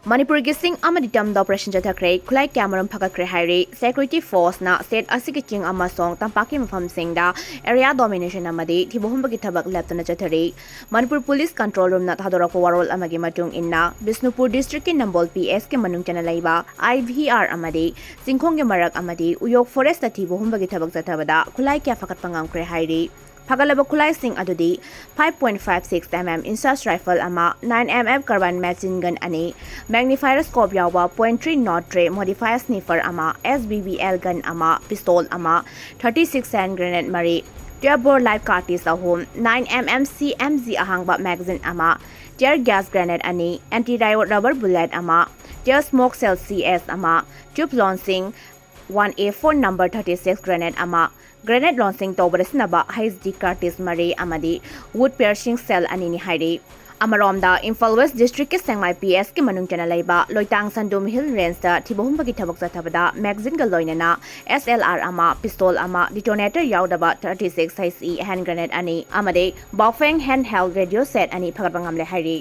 Manipur gising Amadi Tamda Operation Chathakhre, Khulai Kayamarum Fagatkhre Hairi, Security Force na State Asiki Ching Amasong Tampaki Mafam Singda, Area Domination Amadi, Tibohumbagi Tabak Lieutenant Chathakhre, Manipur Police Control Room na Hadorako Warol Amagi Matung Inna, Bisnupur District in Nambol PS ke Manung Chanalaiba, IVR Amadi, Singkong Marak Amadi, Uyok Forest na Tibohumbagi Tabak Zatabada, Khulai Kya Fagat Pangamkre Hairi. Pagalaba Khulai Sing adudi 5.56 mm insert rifle ama 9 mm carbine machine gun ani magnifier scope yawa .3 not tray modifier sniffer ama SBBL gun ama pistol ama 36 hand grenade mari 12 bore live cartridge ahom 9 mm CMZ ahangba magazine ama tear gas grenade ani anti riot rubber bullet ama tear smoke cell CS ama tube launching 1A4 number 36 grenade ama grenade launching tobresinaba HD cartridge mari amadi wood piercing cell anini hairi amaromda Imphal West District ke Sengmai PS ke manung chana laiba loitang sandum hill range da thibohumbagi thabak zathabada magazine gal loinana SLR ama pistol ama detonator yaudaba 36 size hand grenade ani amade bofeng handheld radio set ani phagatbangam le hairi